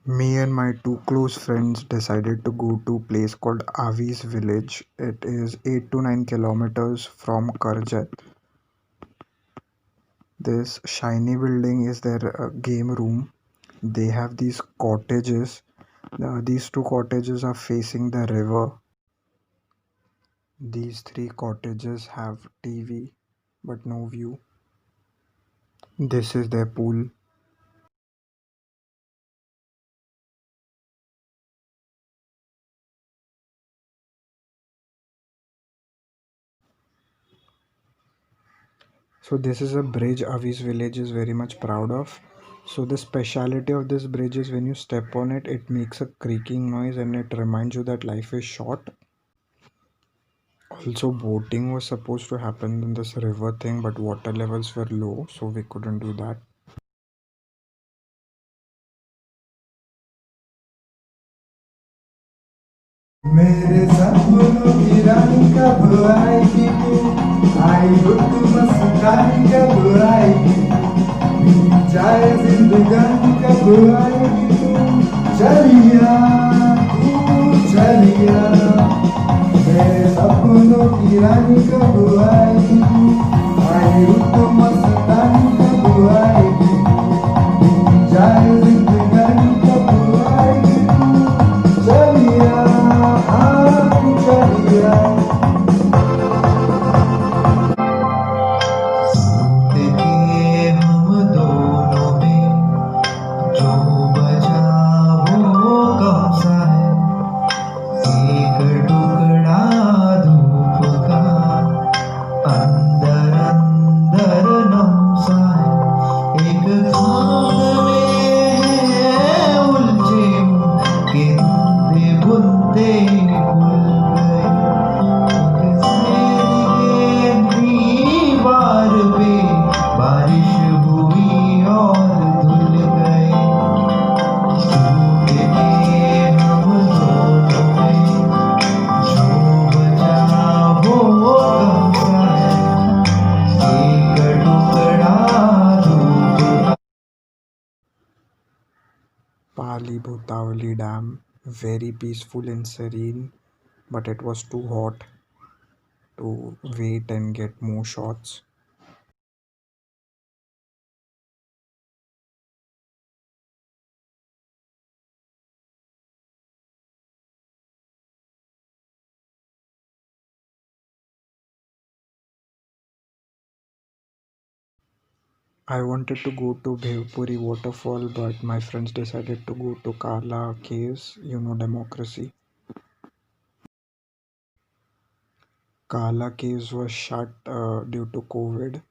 Me and my two close friends decided to go to a place called Avi's Village. It is 8 to 9 kilometers from Karjat. This shiny building is their game room. They have these cottages. These two cottages are facing the river. These three cottages have TV but no view. This is their pool. So this is a bridge Avi's village is very much proud of. So the speciality of this bridge is when you step on it, it makes a creaking noise and it reminds you that life is short. Also, boating was supposed to happen in this river thing, but water levels were low, so we couldn't do that. मेरे सपनों की रानी कब आएगी तू आई हो तू मस्तानी कब आएगी बीत जाए जिंदगानी कब आएगी तू चलिया तू चलिया मेरे सपनों की रानी कब आएगी तू आई हो तू मस्तानी कब आएगी बीत जाए जिंदगानी कब आएगी तू चलिया चलिया देखे हम दोनों में जो बजा वो कौन सा है एक टुकड़ा धूप का अंदर अंदर नमसा है एक खान में है उलझे के बुंदे बुंदे खुल गए दीवार पे बारिश हुई और धुल गए टूट के हम दोनों में जो बचा वो कौन सा है एक टुकड़ा धूप Pali Bhutavali Dam, very peaceful and serene, but it was too hot to wait and get more shots. I wanted to go to Bhevpuri waterfall, but my friends decided to go to Kala Caves, democracy. Kala Caves was shut due to COVID.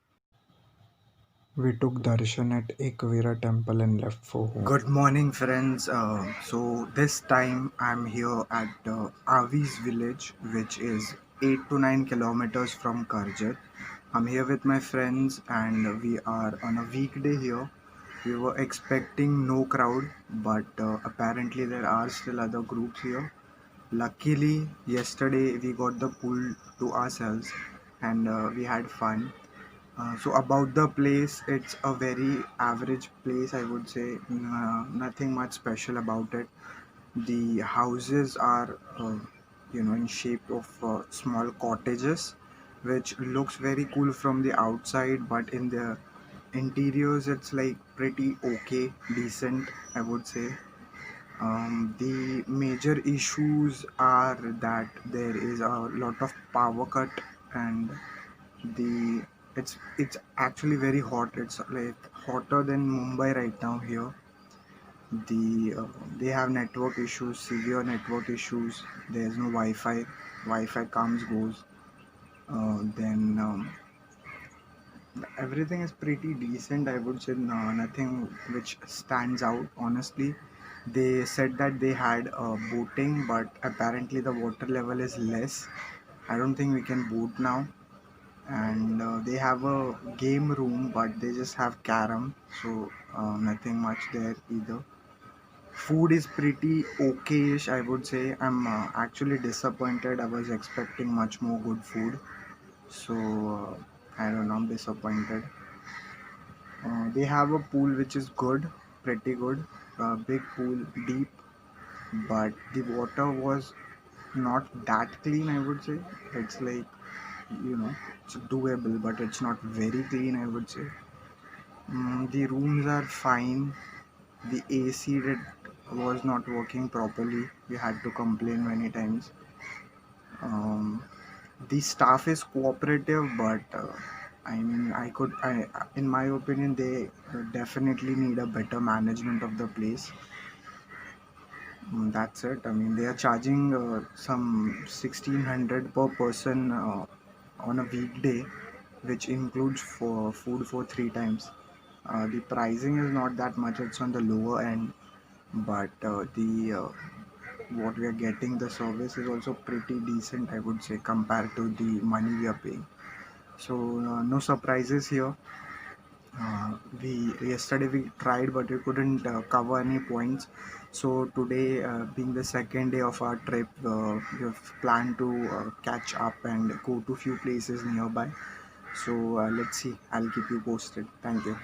We took darshan at Ekavira temple and left for home. Good morning, friends. So this time I'm here at Avi's village, which is 8 to 9 kilometers from Karjat. I'm here with my friends, and we are on a weekday here. We were expecting no crowd, but apparently there are still other groups here. Luckily, yesterday we got the pool to ourselves, and we had fun. So about the place, it's a very average place, I would say. Nothing much special about it. The houses are, in shape of small cottages, which looks very cool from the outside, but in the interiors, it's like pretty okay, decent, I would say. The major issues are that there is a lot of power cut, and the it's actually very hot. It's like hotter than Mumbai right now here. They have network issues, severe network issues. There's no Wi-Fi. Wi-Fi comes goes. Then everything is pretty decent. I would say no, nothing which stands out. Honestly, they said that they had boating, but apparently the water level is less. I don't think we can boat now. And they have a game room, but they just have carom, so nothing much there either. Food is pretty okayish, I would say. I'm actually disappointed. I was expecting much more good food, so I don't know, I'm disappointed. They have a pool which is good, pretty good. big pool, deep, but the water was not that clean, I would say. It's like, it's doable, but it's not very clean, I would say. The rooms are fine. The AC was not working properly. We had to complain many times. Um, the staff is cooperative, but in my opinion, they definitely need a better management of the place. That's it. I mean, they are charging some 1600 per person on a weekday, which includes for food for 3 times. The pricing is not that much; it's on the lower end, but the what we are getting, the service is also pretty decent, I would say, compared to the money we are paying. So no surprises here. We Yesterday we tried, but we couldn't cover any points. So today, being the second day of our trip, we have planned to catch up and go to few places nearby. So let's see. I'll keep you posted. Thank you.